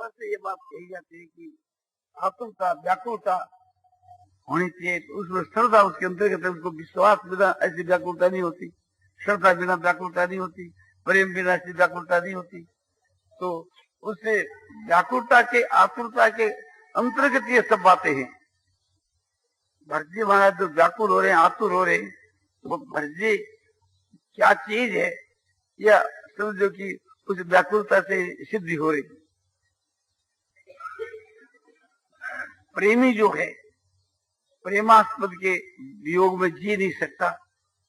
प्रकार से ये बात कही जाती है कि आतुरता व्याकुलता होनी चाहिए, तो उसमें श्रद्धा उसके अंतर्गत है। उसको विश्वास बिना ऐसी व्याकुलता नहीं होती, श्रद्धा बिना व्याकुलता नहीं होती, प्रेम बिना ऐसी व्याकुलता नहीं होती। तो उससे व्याकुलता के आतुरता के अंतर्गत ये सब बातें हैं। भरजी महाराज जो व्याकुल हो रहे हैं, आतुर हो रहे हैं, वो भरजी क्या चीज है, या समझो कि उस व्याकुलता से सिद्धि हो रही। प्रेमी जो है प्रेमास्पद के वियोग में जी नहीं सकता,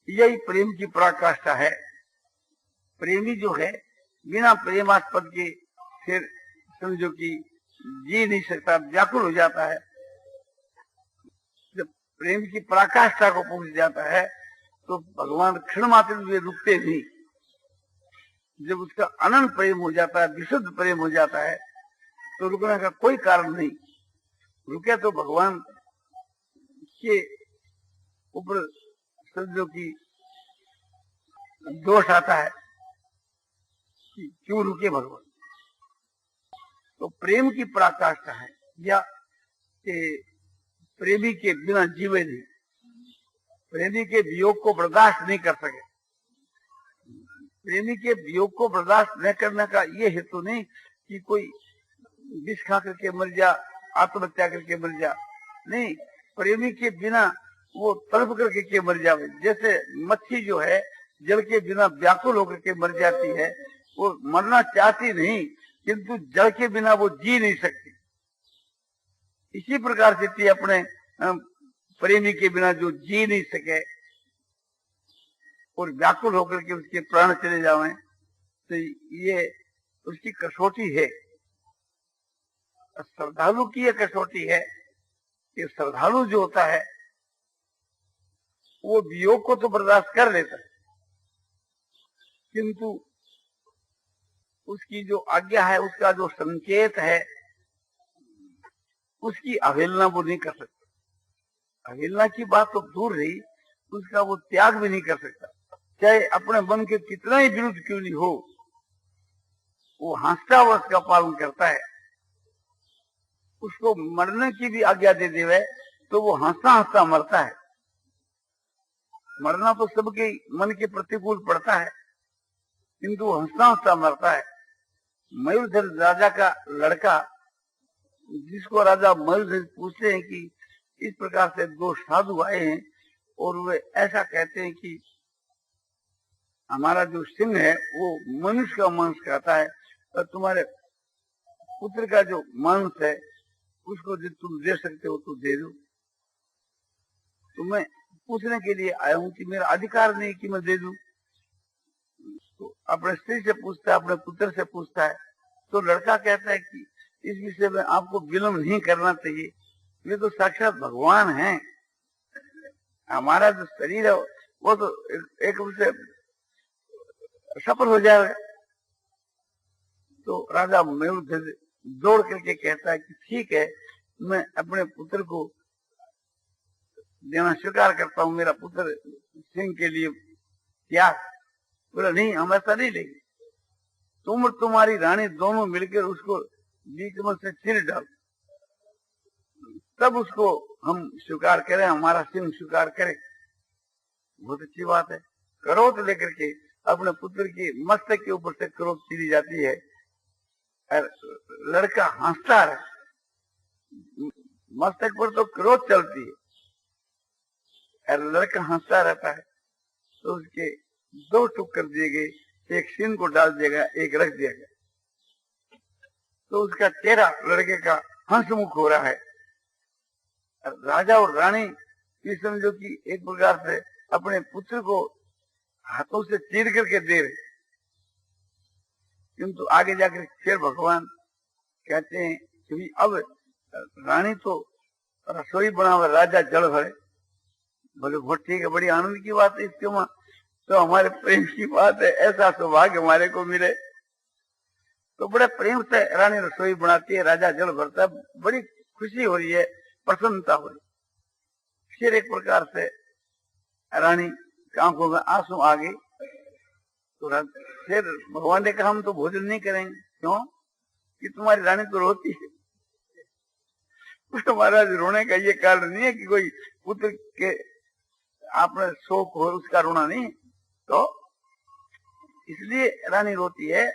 यही प्रेम की पराकाष्ठा है। प्रेमी जो है बिना प्रेमास्पद के फिर समझो कि जी नहीं सकता, व्याकुल हो जाता है। जब प्रेम की पराकाष्ठा को पहुंच जाता है तो भगवान क्षण मात्र में रुकते नहीं। जब उसका अनंत प्रेम हो जाता है, विशुद्ध प्रेम हो जाता है, तो रुकने का कोई कारण नहीं। रुके तो भगवान के ऊपर समझो कि दोष आता है कि क्यों रुके भगवान। तो प्रेम की पराकाष्ठा है, या कि प्रेमी के बिना जीवे नहीं, प्रेमी के वियोग को बर्दाश्त नहीं कर सके। प्रेमी के वियोग को बर्दाश्त न करने का ये हेतु नहीं कि कोई विष खा करके मर जा, आत्महत्या करके मर जा, नहीं। प्रेमी के बिना वो तड़प करके के मर जावे। जैसे मच्छी जो है जल के बिना व्याकुल होकर के मर जाती है, वो मरना चाहती नहीं, किंतु जल के बिना वो जी नहीं सकती। इसी प्रकार से अपने प्रेमी के बिना जो जी नहीं सके और व्याकुल होकर के उसके प्राण चले जावें, तो ये उसकी कसौटी है। श्रद्धालु की ये कसौटी है कि श्रद्धालु जो होता है वो वियोग को तो बर्दाश्त कर लेता है, किंतु उसकी जो आज्ञा है, उसका जो संकेत है, उसकी अवहेलना वो नहीं कर सकता। अवहेलना की बात तो दूर रही, उसका वो त्याग भी नहीं कर सकता। चाहे अपने मन के कितना ही विरुद्ध क्यों नहीं हो, वो हंसता हुआ उसका पालन करता है। उसको मरने की भी आज्ञा दे देवे तो वो हंसता हंसता मरता है। मरना तो सबके मन के प्रतिकूल पड़ता है, किंतु वो हंसता हंसता मरता है। मयूरध्वज राजा का लड़का, जिसको राजा मयूरध्वज पूछते हैं कि इस प्रकार से दो साधु आए हैं और वे ऐसा कहते हैं कि हमारा जो सिंह है वो मनुष्य का मांस खाता है, और तुम्हारे पुत्र का जो मांस है उसको जो तुम दे सकते हो तो दे दो। तो मैं पूछने के लिए आया हूं कि मेरा अधिकार नहीं कि मैं दे दूं। तो अपने स्त्री से पूछता है, अपने पुत्र से पूछता है, तो लड़का कहता है कि इस विषय में आपको विलंब नहीं करना चाहिए, ये तो साक्षात भगवान हैं। हमारा जो शरीर है वो तो एक रूप से सफल हो जाएगा। तो राजा मयूरध्वज दौड़ करके कहता है कि ठीक है, मैं अपने पुत्र को देना स्वीकार करता हूं, मेरा पुत्र सिंह के लिए त्याग। बोला नहीं, हम ऐसा नहीं लेंगे, तुम और तुम्हारी रानी दोनों मिलकर उसको बीच में से चीर डाल, तब उसको हम स्वीकार करें, हमारा सिंह स्वीकार करें। बहुत अच्छी बात है। क्रोध लेकर के अपने पुत्र की मस्तक के ऊपर से क्रोध चीरी जाती है, और लड़का हंसता है। मस्तक पर तो क्रोध चलती है और लड़का हंसता रहता है। तो उसके दो टुक कर दिए गए, एक सिंह को डाल दिया गया, एक रख दिया गया। तो उसका चेहरा लड़के का हंसमुख हो रहा है। राजा और रानी ये समझो कि एक प्रकार से अपने पुत्र को हाथों से चीर करके दे रहे, किंतु आगे जाकर फिर भगवान कहते हैं कि अब रानी तो रसोई बनावे, राजा जल भरे। बोले बहुत ठीक है, बड़ी आनंद की बात है, इसके वहां तो हमारे प्रेम की बात है, ऐसा सौभाग्य हमारे को मिले। तो बड़े प्रेम से रानी रसोई बनाती है, राजा जल भरता है, बड़ी खुशी हो रही है, प्रसन्नता हो रही। फिर एक प्रकार से रानी की आंखों में आंसू आ गई। तो फिर भगवान ने कहा हम तो भोजन नहीं करेंगे। क्यों? कि तुम्हारी रानी तो रोती है। महाराज रोने का ये कारण नहीं है कि कोई पुत्र के आपने शोक हो उसका रोना नहीं, तो इसलिए रानी रोती है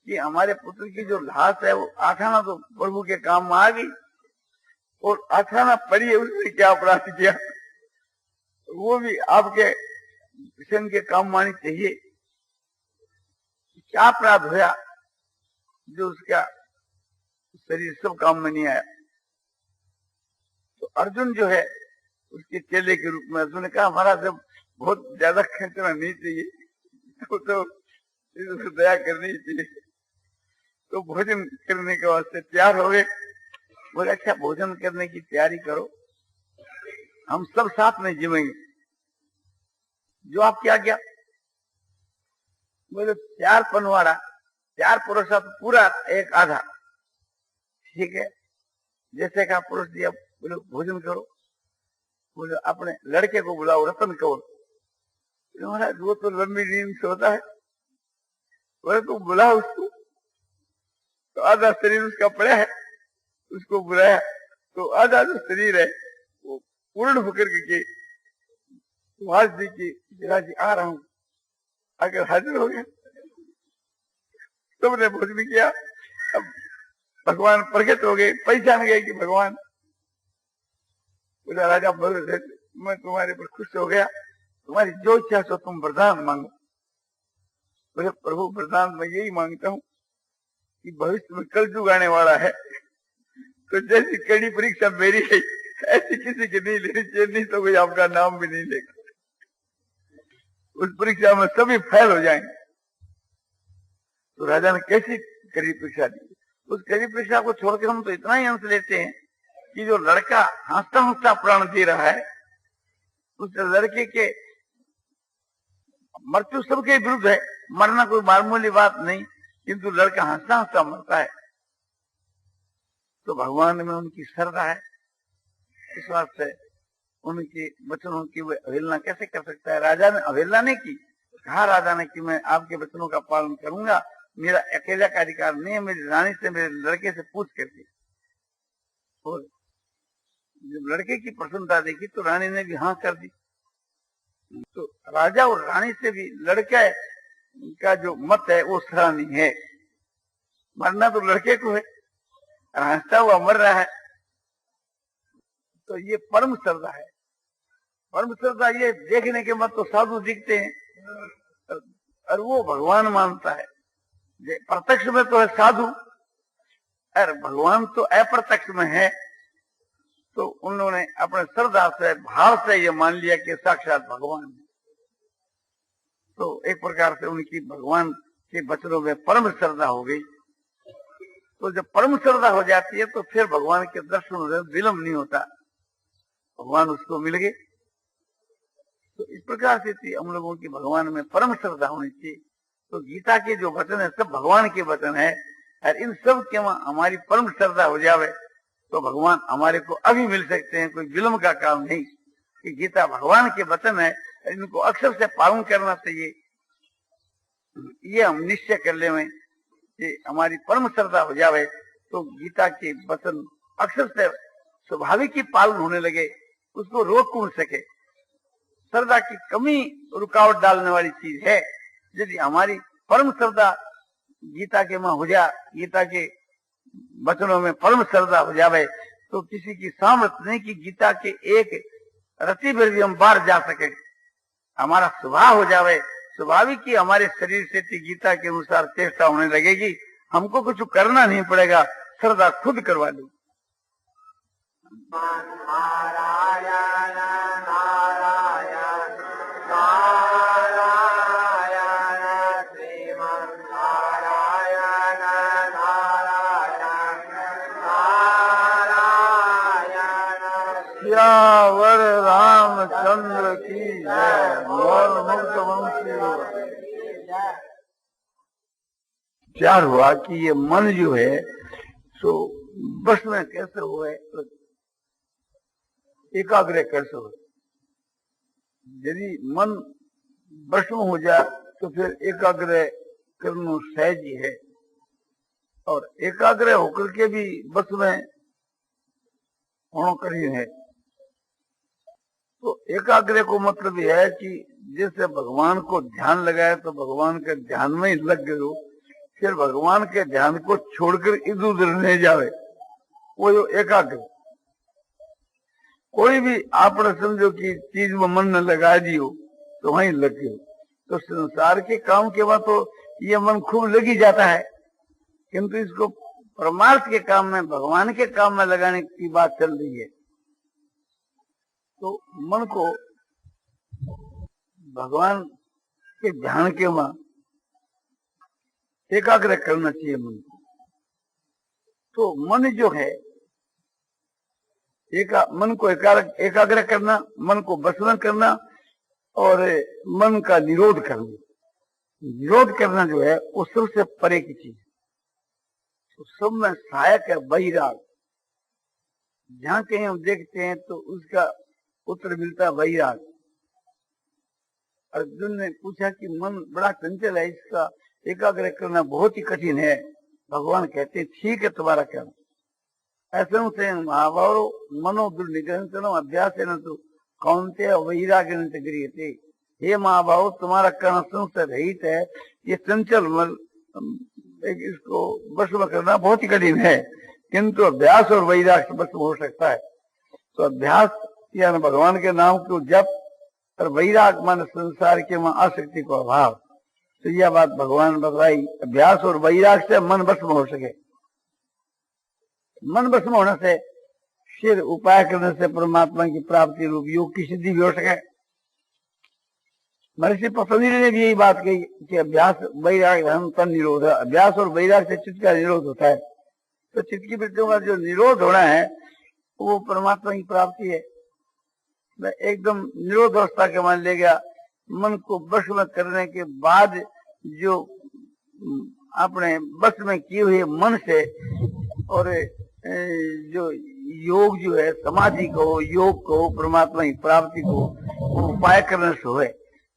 कि हमारे पुत्र की जो लाश है वो आठाना तो प्रभु के काम में आ गई, और आठाना पड़ी है उसने क्या अपराध किया, वो भी आपके किशन के काम में आनी चाहिए। क्या अपराध हुआ जो उसका शरीर सब काम में नहीं आया। तो अर्जुन जो है उसके चेले के रूप में अर्जुन ने कहा महाराज जब बहुत ज्यादा खर्चना नहीं चाहिए, तो दया करनी चाहिए। तो भोजन करने के वास्ते तैयार हो गए। बोले अच्छा भोजन करने की तैयारी करो, हम सब साथ में जीवेंगे, जो आप क्या क्या। बोले 4 पनवाड़ा 4 पुरुषा तो पूरा एक आधा, ठीक है जैसे कहा पुरुष दिया। बोले भोजन करो। बोले अपने लड़के को बुलाओ रतन कौर। महाराज वो तो लंबी नींद से होता है। बोले तू बुला उसको। तो आधा शरीर उसका पड़ा है, उसको बुलाया तो आधा जो शरीर है वो पूर्ण होकर के आवाज दी कि जी आ रहा हूं, आकर हाजिर हो गया। सबने भोजन किया। अब भगवान प्रकट हो गए, पहचान गए कि भगवान। बोला राजा मैं तुम्हारे पर खुश हो गया, तुम्हारी जो इच्छा सो तुम वरदान मांगो। बोले प्रभु वरदान मैं यही मांगता हूँ कि भविष्य में कलयुग आने वाला है, तो जैसी कड़ी परीक्षा मेरी है ऐसी किसी की नहीं लेनी चाहिए, नहीं तो कोई आपका नाम भी नहीं लेगा। उस परीक्षा में सभी फेल हो जाएंगे। तो राजा ने कैसी कड़ी परीक्षा दी। उस कड़ी परीक्षा को छोड़कर हम तो इतना ही अंश लेते हैं कि जो लड़का हंसता हंसता प्राण दे रहा है, उस लड़के के मृत्यु सबके विरुद्ध है, मरना कोई मामूली बात नहीं, किंतु लड़का हंसता हंसता मरता है। तो भगवान में उनकी श्रद्धा है, इस बात से उनके वचनों की वो अवहेलना कैसे कर सकता है। राजा ने अवहेलना नहीं की, कहा राजा ने कि मैं आपके वचनों का पालन करूंगा, मेरा अकेला का अधिकार नहीं है, मेरी रानी से मेरे लड़के से पूछ करके। और जब लड़के की प्रसन्नता देखी तो रानी ने भी हाँ कर दी। तो राजा और रानी से भी लड़के का जो मत है वो सराहनीय है। मरना तो लड़के को है, हंसता हुआ मर रहा है, तो ये परम श्रद्धा है। परम श्रद्धा ये देखने के मत तो साधु दिखते हैं और वो भगवान मानता है। प्रत्यक्ष में तो है साधु, और भगवान तो अप्रत्यक्ष में है। तो उन्होंने अपने श्रद्धा से भाव से ये मान लिया कि साक्षात भगवान है। तो एक प्रकार से उनकी भगवान के वचनों में परम श्रद्धा हो गई। तो जब परम श्रद्धा हो जाती है तो फिर भगवान के दर्शन में विलंब नहीं होता, भगवान उसको मिल गए। तो इस प्रकार से थी हम लोगों की भगवान में परम श्रद्धा होनी चाहिए। तो गीता के जो वचन है सब भगवान के वचन है, और इन सब के हमारी परम श्रद्धा हो जावे तो भगवान हमारे को अभी मिल सकते हैं, कोई विलंब का काम नहीं। कि गीता भगवान के वचन है, इनको अक्षर से पालन करना चाहिए, ये हम निश्चय कर ले में कि हमारी परम श्रद्धा हो जावे तो गीता के वचन अक्षर से स्वाभाविक ही पालन होने लगे, उसको रोक कौन सके। श्रद्धा की कमी रुकावट डालने वाली चीज है। यदि हमारी परम श्रद्धा गीता के में हो जा, गीता के वचनों में परम श्रद्धा हो जावे तो किसी की सामर्थ्य नहीं कि गीता के एक रति भर भी हम बाहर जा सके। हमारा स्वभाव हो जावे, स्वाभाविक ही हमारे शरीर से गीता के अनुसार चेष्टा होने लगेगी, हमको कुछ करना नहीं पड़ेगा, श्रद्धा खुद करवा ली। नारायण नारायण नारायण श्रीमन् नारायण नारायण नारायण। सियावर रामचंद्र की जय। मोर मुक्त वंशी प्यार हुआ कि ये मन जो है सो बस में कैसे हुए, एकाग्र कैसे हो। यदि मन बस में हो जाए तो फिर एकाग्र करना सहज ही है। और एकाग्र होकर के भी बस में होना कठिन है। तो एकाग्र को मतलब यह है कि जैसे भगवान को ध्यान लगाए तो भगवान के ध्यान में ही लग गए हो, फिर भगवान के ध्यान को छोड़कर इधर उधर नहीं जावे, वो जो एकाग्र। कोई भी आपने समझो कि चीज में मन न लगा दियो तो वहीं लग गए। तो संसार के काम के बाद तो ये मन खूब लगी जाता है, किंतु इसको परमार्थ के काम में, भगवान के काम में लगाने की बात चल रही है। तो मन को भगवान के ध्यान के वहां एकाग्र करना चाहिए मन को। तो मन जो है मन को एकाग्र करना, मन को बसवन करना और मन का निरोध करना। निरोध करना जो है वो सबसे परे की चीज। तो सब में सहायक है वैराग। जहां कहीं हम देखते हैं तो उसका उत्तर मिलता है वैराग। अर्जुन ने पूछा कि मन बड़ा चंचल है, इसका एकाग्र करना बहुत ही कठिन है। भगवान कहते ठीक है तुम्हारा कर्म। ऐसे महाभारो मनो दुर्निग्रहण अभ्यास है न तो कौनते वैराग्य गृहते। हे महाभाव, तुम्हारा कर्म संशय रहित है, ये चंचल मन इसको वश करना बहुत ही कठिन है, किंतु अभ्यास और वैराग्य से वश हो सकता है। तो अभ्यास यानी भगवान के नाम को जप और वैराग मान संसार के वहां आसक्ति को अभाव। तो यह बात भगवान बताई, अभ्यास और वैराग से मन वश हो सके। मन वश होने से फिर उपाय करने से परमात्मा की प्राप्ति रूप योग की सिद्धि भी हो सके। महर्षि पतंजलि ने भी यही बात कही कि अभ्यास वैराग धर्म तन निरोध है। अभ्यास और वैराग से चित्त का निरोध होता है। तो चित्त की वृत्तियों का जो निरोध होना है वो परमात्मा की प्राप्ति है। एकदम निरोध अवस्था के मान ले गया। मन को बस में करने के बाद जो अपने बस में किए हुए मन से और जो योग जो है समाधि को, योग को, परमात्मा की प्राप्ति को वो उपाय करने से हुए।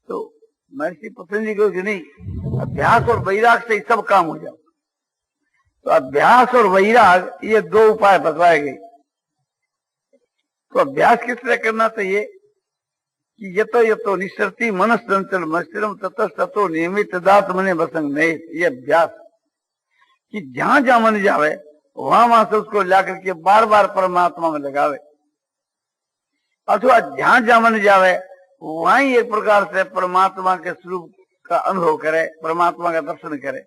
तो महर्षि पतंजलि को कि नहीं, अभ्यास और वैराग से ही सब काम हो जाए। तो अभ्यास और वैराग ये दो उपाय बतलाए गए। तो अभ्यास किस तरह करना चाहिए कि यतो निश्चरति मनस चंचल मस्तिरम ततो नियमित दात मने बसंग नहीं। ये अभ्यास कि जहां जहां मन जावे वहां से उसको लाकर के बार बार परमात्मा में लगावे, अथवा जहां जहां मन जावे वहीं एक प्रकार से परमात्मा के स्वरूप का अनुभव करे, परमात्मा का दर्शन करे।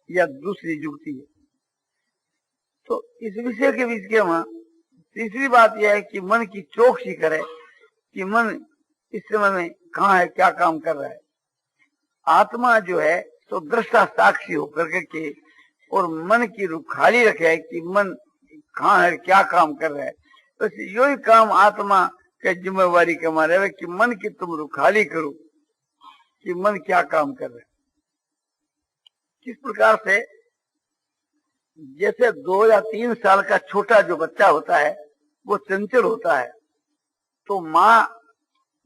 यह दूसरी युक्ति है। तो इस विषय के बीच के वहां तीसरी बात यह है कि मन की चौकसी करे कि मन इस समय में कहाँ है, क्या काम कर रहा है। आत्मा जो है तो दृष्टा साक्षी होकर के और मन की रुख खाली रखे कि मन कहाँ है, क्या काम कर रहा है। बस यही काम आत्मा के जिम्मेवारी के मारे कि मन की तुम रुख खाली करो कि मन क्या काम कर रहा है। किस प्रकार से, जैसे 2 या 3 साल का छोटा जो बच्चा होता है वो चंचल होता है, तो माँ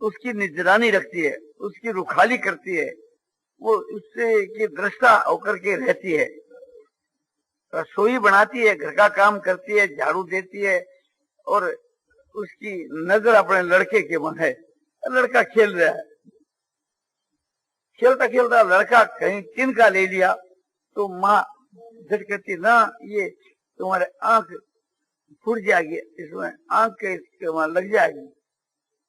उसकी निगरानी रखती है, उसकी रुखाली करती है, वो उससे की दृष्टा होकर के रहती है, रसोई बनाती है, घर का काम करती है, झाड़ू देती है और उसकी नजर अपने लड़के के मन है। लड़का खेल रहा है, खेलता खेलता लड़का कहीं तिनका ले लिया तो माँ झट कहती ना, ये तुम्हारे आंख फूट जाएगी, इसमें आंख के इसके वहां लग जाएगी।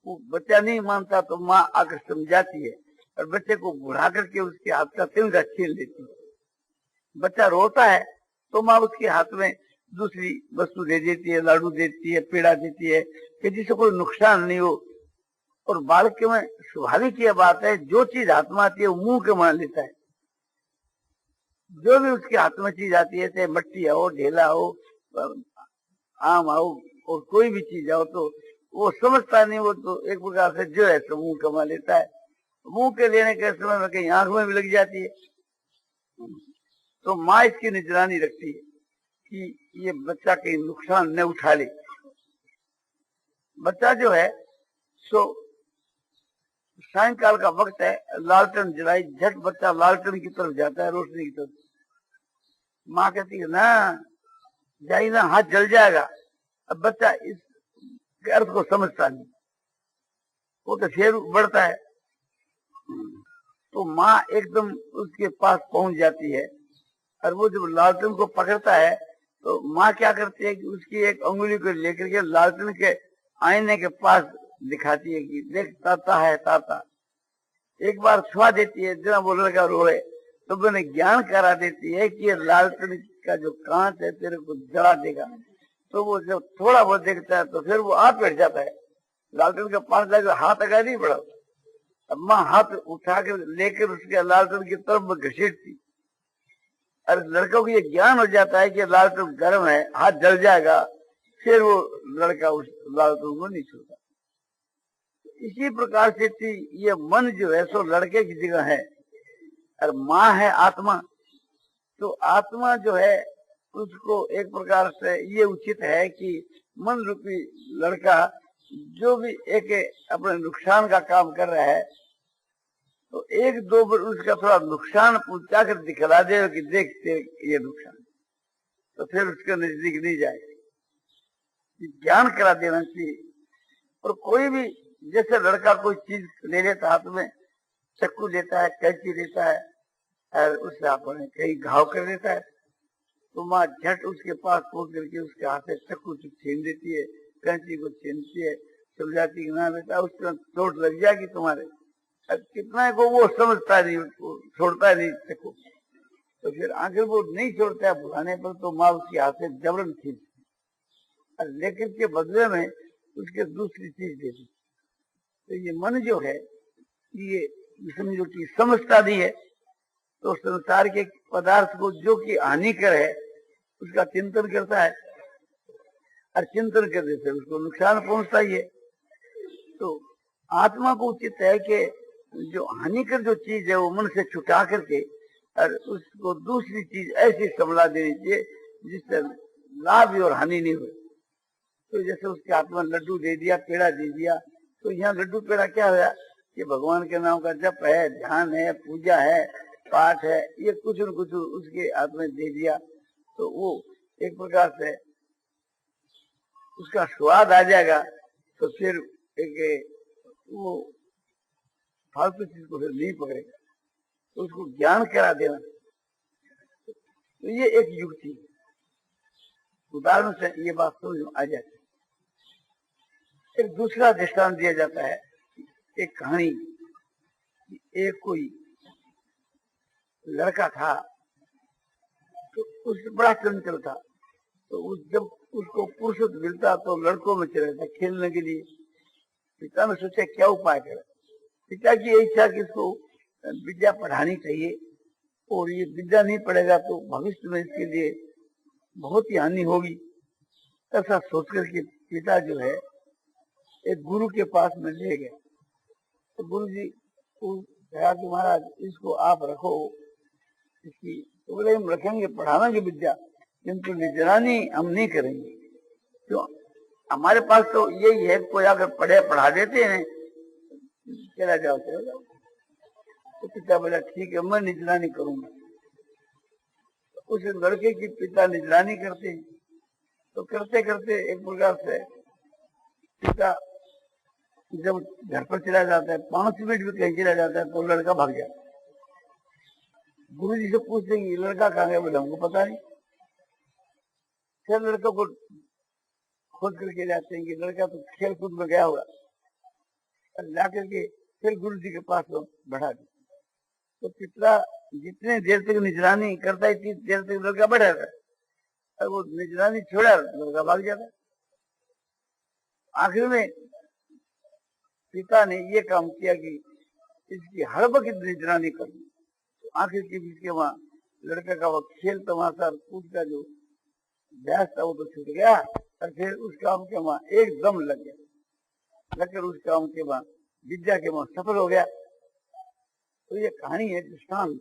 वो बच्चा नहीं मानता तो माँ आकर समझाती है और बच्चे को बुढ़ा करके उसके हाथ का तिनका छीन लेती है। बच्चा रोता है तो माँ उसके हाथ में दूसरी वस्तु दे देती है, लाडू देती है, पेड़ा देती है कि जिससे कोई नुकसान नहीं हो। और बालक में स्वाभाविक यह बात है, जो चीज हाथ में आती है वो मुंह के मान लेता है। जो भी उसके हाथ में चीज आती है, चाहे मट्टी हो, ढेला हो, आम हो और कोई भी चीज हो, तो वो समझता नहीं, वो तो एक प्रकार से जो है तो मुंह कमा लेता है। मुंह के लेने के समय में कहीं आंख में भी लग जाती है। तो माँ इसकी निगरानी रखती है कि ये बच्चा कहीं नुकसान न उठा ले। बच्चा जो है सो सायंकाल का वक्त है, लालटेन जलाई, झट बच्चा लालटेन की तरफ जाता है, रोशनी की तरफ। माँ कहती है ना जाई ना, हाथ जल जाएगा। अब बच्चा इस अर्थ को समझता नहीं, वो तो फिर बढ़ता है। तो माँ एकदम उसके पास पहुंच जाती है, और वो जब लालटेन को पकड़ता है तो माँ क्या करती है कि उसकी एक उंगली को लेकर के लालटेन के आईने के पास दिखाती है कि देख ताता है ताता। एक बार छुआ देती है, जब वो लड़का रोए तो मैंने ज्ञान करा देती है कि ये लालटेन का जो कांच है तेरे को जला देगा। तो वो जब थोड़ा बहुत देखता है तो फिर वो आप बैठ जाता है, लालटेन के पास जाकर हाथ आगे नहीं बढ़ा। अब माँ हाथ उठा कर लेकर उसके लालटेन की तरफ घसीटती, और लड़कों को ये ज्ञान हो जाता है कि लालटेन गर्म है, हाथ जल जाएगा। फिर वो लड़का उस लालटेन को नहीं छूता। इसी प्रकार से ये मन जो है सो लड़के की जगह है, और माँ है आत्मा। तो आत्मा जो है उसको एक प्रकार से ये उचित है कि मन रूपी लड़का जो भी एक अपने नुकसान का काम कर रहा है तो एक दो बार उसका थोड़ा नुकसान पहुंचा कर दिखला दे कि देखते ये नुकसान, तो फिर उसके नजदीक नहीं जाएगा। ज्ञान करा देना चाहिए। और कोई भी जैसे लड़का कोई चीज ले लेता हाथ में, चक्कू लेता है, कैंची लेता है, और उससे अपने कहीं घाव कर देता है, तो माँ झट उसके पास पहुंच करके उसके हाथ से चक्कू छीन देती है, कैंची को छीनती है, समझाती कि ना बेटा उसका चोट लग जाएगी तुम्हारे। कितना को वो समझता नहीं, छोड़ता नहीं चक्कू। तो फिर आखिर वो नहीं छोड़ता है, बुलाने पर तो माँ उसके हाथ से जबरन खींचती, और लेकर के बदले में उसके दूसरी चीज देती। तो ये मन जो है ये समझो कि समझता नहीं है, तो संसार के पदार्थ को जो कि हानिकर है उसका चिंतन करता है, और चिंतन करने से उसको नुकसान पहुंचता ही है। तो आत्मा को उचित है कि जो हानिकर जो चीज है वो मन से छुटा करके और उसको दूसरी चीज ऐसी संभला देनी चाहिए जिससे लाभ भी और हानि नहीं हुई। तो जैसे उसके आत्मा लड्डू दे दिया, पेड़ा दे दिया, तो यहाँ लड्डू पेड़ा क्या हुआ कि भगवान के नाम का जप है, ध्यान है, पूजा है, पाठ है, ये कुछ न कुछ उसके हाथ में दे दिया, तो वो एक प्रकार से उसका स्वाद आ जाएगा। तो फिर एक वो फालतू चीज को फिर नहीं पकड़ेगा, तो उसको ज्ञान करा देना। तो ये एक युक्ति उदाहरण से ये बात समझ आ जाती है। एक दूसरा दृष्टांत दिया जाता है, एक कहानी। एक कोई लड़का था तो उस बड़ा चंचल था, तो जब उसको फुर्सत मिलता तो लड़कों में चला जाता खेलने के लिए। पिता ने सोचा क्या उपाय करे। पिता की इच्छा कि इसको विद्या पढ़ानी चाहिए, और ये विद्या नहीं पढ़ेगा तो भविष्य में इसके लिए बहुत ही हानि होगी। ऐसा सोचकर के पिता जो है एक गुरु के पास में ले गए। तो गुरु जी को कहा कि महाराज इसको आप रखो, इसकी तो बोले हम रखेंगे, पढ़ाना की विद्या, किंतु निगरानी हम नहीं करेंगे। क्यों? हमारे पास तो यही है, कोई अगर पढ़ा देते हैं चला जाओ चला जाओ। तो पिता बोला ठीक है मैं निगरानी करूंगा। तो उस लड़के की पिता निगरानी करते हैं, तो करते करते एक प्रकार से पिता जब घर पर चला जाता है, 5 मिनट भी कहीं चला जाता है तो लड़का भाग जाता है। गुरु जी से पूछते हैं लड़का कहाँ गया, बोला हमको पता नहीं। फिर लड़का को खोज करके जाते हैं कि लड़का तो खेल कूद में गया होगा, ला करके फिर गुरु जी के पास बढ़ा दिया। तो पिता जितने देर तक निगरानी करता है इतनी देर तक लड़का बैठा रहता है, और वो निगरानी छोड़ा लड़का भाग जाता है। आखिर में पिता ने ये काम किया कि इसकी हर वक्त निगरानी करनी। तो आखिर के बीच के वहां लड़का का वो खेल तमाशा कूद का जो अभ्यास था वो तो छूट गया, और फिर उस काम के वहां एकदम लग गया, लगकर उस काम के वहां विद्या के वहां सफल हो गया। तो ये कहानी है दृष्टांत,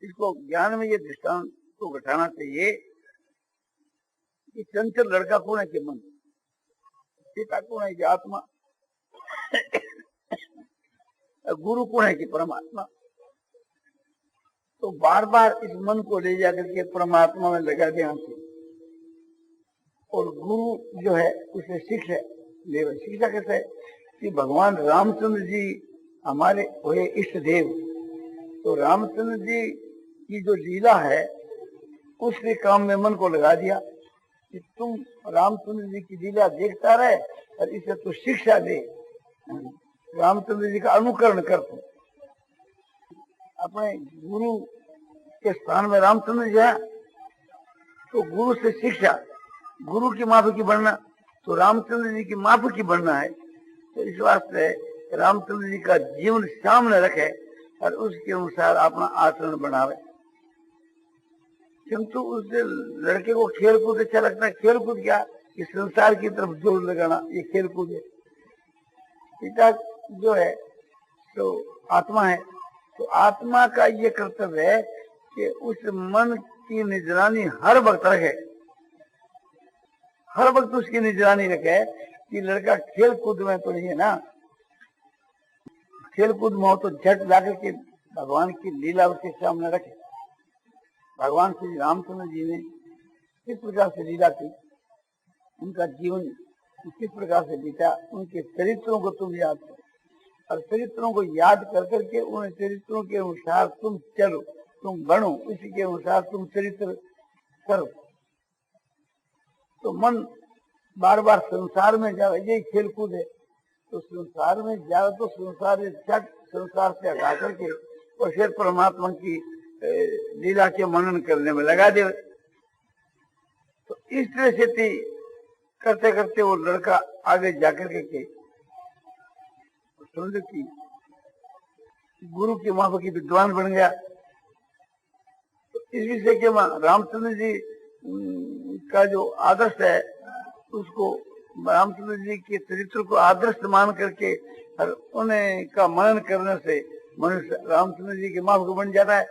इसको ज्ञान में ये दृष्टांत को घटाना चाहिए कि चंचल लड़का कौन है कि मन, पिता कौन है कि आत्मा, गुरु कौन है कि परमात्मा। तो बार बार इस मन को ले जाकर के परमात्मा में लगा देना चाहिए। और गुरु जो है उसे शिक्षा कैसे है कि भगवान रामचंद्र जी हमारे हुए इष्ट देव। तो रामचंद्र जी की जो लीला है उसके काम में मन को लगा दिया कि तुम रामचंद्र जी की लीला देखता रहे और इसे तो शिक्षा दे, रामचंद्र जी का अनुकरण कर। तुम अपने गुरु के स्थान में रामचंद्र जी है तो गुरु से शिक्षा, गुरु की माफी की बनना, तो रामचंद्र जी की माफी की बनना है। तो इस वास्ते रामचंद्र जी का जीवन सामने रखे और उसके अनुसार अपना आचरण बनावे। किंतु उस लड़के को खेल कूद अच्छा लगता है। खेल कूद क्या, कि संसार की तरफ जोर लगाना, ये खेल कूद है। पिता जो है तो आत्मा है, तो आत्मा का ये कर्तव्य है कि उस मन की निगरानी हर वक्त रखे, हर वक्त उसकी निगरानी रखे कि लड़का खेल कूद में तो नहीं है ना। खेल कूद में हो तो झट जाकर के भगवान की लीला उसके सामने रखे। भगवान श्री रामचंद्र जी ने किस प्रकार से लीला की, उनका जीवन किस प्रकार से बीता, उनके चरित्रों को तुम याद करो और चरित्रों को याद कर करके उन चरित्रों के अनुसार तुम चलो, तुम बनो, इसी के अनुसार तुम चरित्र करो। तो मन बार बार संसार में जाए, यही खेल कूद है। तो संसार में जाए तो संसार से हटा करके और फिर परमात्मा की लीला के मनन करने में लगा दे। तो इस तरह से करते करते वो लड़का आगे जाकर के समझो कि गुरु की माफी की विद्वान बन गया। तो इस विषय के रामचंद्र जी का जो आदर्श है उसको, रामचंद्र जी के चरित्र को आदर्श मान करके और उन्हें का मनन करने से मनुष्य रामचंद्र जी के माफ को बन जाता है।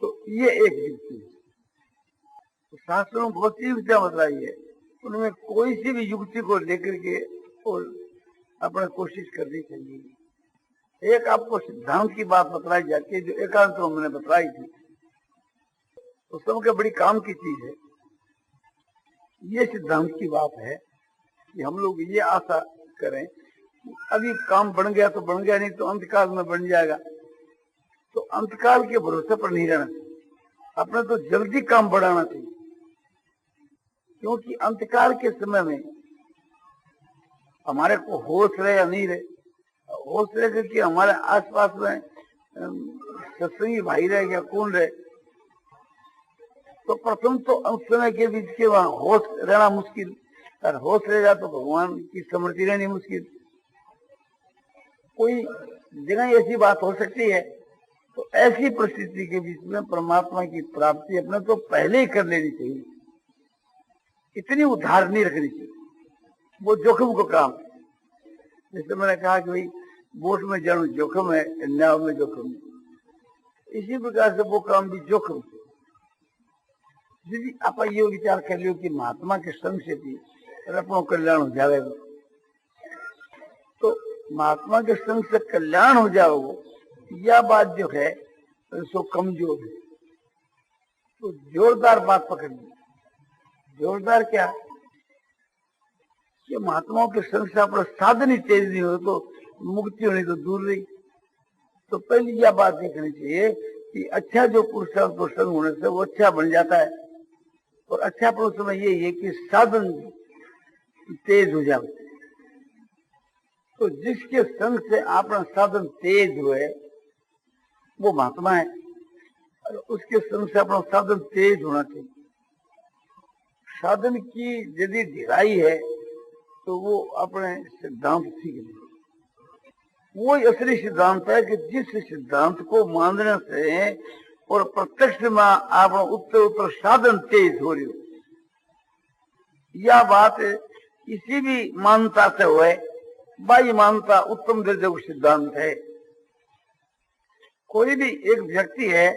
तो ये एक युक्ति है। तो शास्त्रों बहुत सी युक्तियां बतलाई है, उनमें कोई सी भी युक्ति को लेकर के और अपने कोशिश करनी चाहिए। एक आपको सिद्धांत की बात बतलाई जाती है जो एकांत में मैंने बतलाई थी, तो सबके बड़ी काम की चीज है। ये सिद्धांत की बात है कि हम लोग ये आशा करें अभी काम बन गया तो बन गया, नहीं तो अंतकाल में बन जाएगा। तो अंतकाल के भरोसे पर नहीं रहना चाहिए, अपने तो जल्दी काम बढ़ाना चाहिए। क्योंकि अंतकाल के समय में हमारे को होश रहे या नहीं रहे, होश रहे करके हमारे आसपास में सत्संगी भाई रहे या कौन रहे, तो प्रथम तो उस समय के बीच के वहां होश रहना मुश्किल, और होश रहेगा तो भगवान की स्मृति रहनी मुश्किल। कोई जगह ऐसी बात हो सकती है, तो ऐसी परिस्थिति के बीच में परमात्मा की प्राप्ति अपने तो पहले ही कर लेनी चाहिए। इतनी उधार नहीं रखनी चाहिए, वो जोखिम को काम। जैसे मैंने कहा कि भाई बोट में जाना जोखिम है, नाव में जोखिम है, इसी प्रकार से वो काम भी जोखिम। यदि आप ये विचार कर लियो कि महात्मा के संग से भी अपनों कल्याण हो जाएगा, तो महात्मा के संग से कल्याण हो जाओगे, यह बात जो है सो कमजोर है। तो जोरदार बात पकड़नी। जोरदार क्या, कि महात्माओं के संग से अपना साधन ही तेज नहीं हो तो मुक्ति होनी तो दूर रही। तो पहली यह बात देखनी चाहिए कि अच्छा जो पुरुषार्थ को संग होने से वो अच्छा बन जाता है। और अच्छा पुरुष में यही है कि साधन तेज हो जाए। तो जिसके संग से अपना साधन तेज हुए वो महात्मा है, और उसके संग से अपना साधन तेज होना चाहिए। साधन की यदि ढिलाई है तो वो अपने सिद्धांत ठीक नहीं। वो असली सिद्धांत है कि जिस सिद्धांत को मानने से और प्रत्यक्ष में आप उत्तर साधन तेज हो रही हो, यह बात किसी भी मान्यता से हुए, बाह्य मान्यता उत्तम दर्जे का सिद्धांत है। कोई भी एक व्यक्ति है,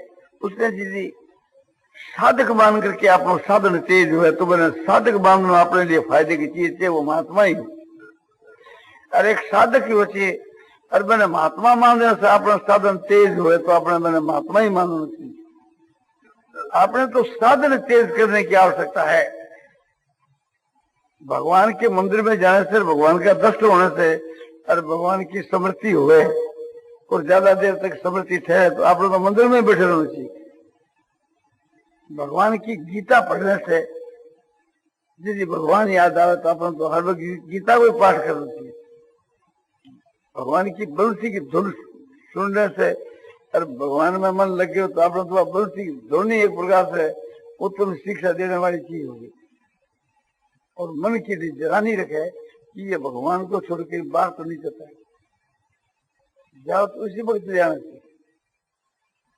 उसने यदि साधक मान करके अपना साधन तेज हुआ तो मैंने साधक मानना अपने लिए फायदे की चीज है, वो महात्मा ही। और एक साधक ही बचे और मैंने महात्मा मानने से अपना साधन तेज हुए तो अपने मैंने महात्मा ही मानना चाहिए। आपने तो साधन तेज करने की आवश्यकता है। भगवान के मंदिर में जाने से, भगवान का दर्शन होने से और भगवान की स्मृति हुए और ज्यादा देर तक स्मृति ठहरे तो आप लोग तो मंदिर में बैठे रहना चाहिए। भगवान की गीता पढ़ने से यदि भगवान याद आवे तो अपन तो हर वक्त गीता को पाठ करना चाहिए। भगवान की बंसी की धुन सुनने से और भगवान में मन लगे तो आप तो बंसी की धुन ही एक प्रकार से उत्तम शिक्षा देने वाली चीज होगी। और मन की निगरानी रखे कि ये भगवान को छोड़ के बाहर तो नहीं जाता है, जाओ तो उसी वक्त जाना चाहिए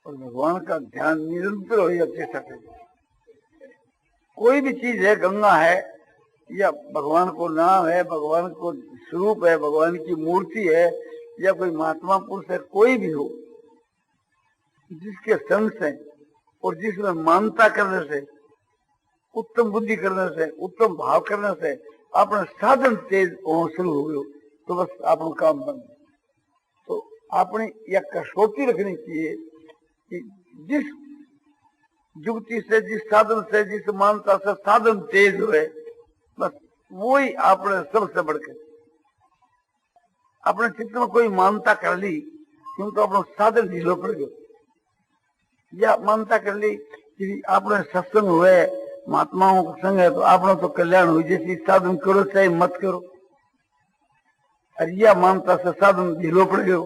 और भगवान का ध्यान निरंतर हो अच्छे से। कोई भी चीज है, गंगा है या भगवान को नाम है, भगवान को स्वरूप है, भगवान की मूर्ति है या कोई महात्मा पुरुष है, कोई भी हो जिसके संग से और जिसमें मानता करने से, उत्तम बुद्धि करने से, उत्तम भाव करने से अपना साधन तेज शुरू हो गयो तो बस अपना काम बंद। तो आपने यह कसौटी रखनी चाहिए कि जिस युक्ति से, जिस साधन से, जिस मानता से साधन तेज हुए बस वही आपने सबसे बढ़कर। अपने चित्त में कोई मानता कर ली क्यों तो अपना साधन ढीलो पड़ गयो, या मानता कर ली कि आपने सत्संग हुए, महात्माओं का संग है तो आपने तो कल्याण हुई, जैसी साधन करो चाहे मत करो। और यह मानता से साधन ढीलो पड़ गयो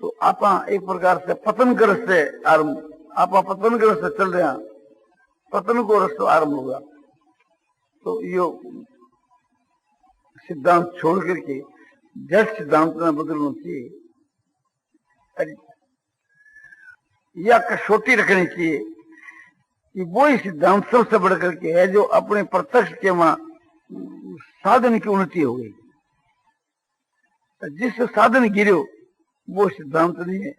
तो आप एक प्रकार से पतन कर से आरंभ, आप पतन कर से चल रहे हैं, पतन को रस्तो आरंभ होगा। तो यो सिद्धांत छोड़ करके जड़ सिद्धांत में बदलना चाहिए। यह कसौटी रखनी चाहिए कि वो ही सिद्धांत सबसे बढ़ करके है जो अपने प्रत्यक्ष के वहां साधन की उन्नति हो गई। जिस साधन गिरो वो सिद्धांत नहीं है,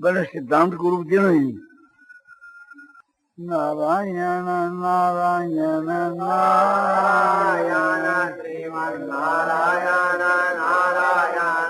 बड़े सिद्धांत को रूप देना ही। नारायण नारायण नारायण श्रीमन नारायण नारायण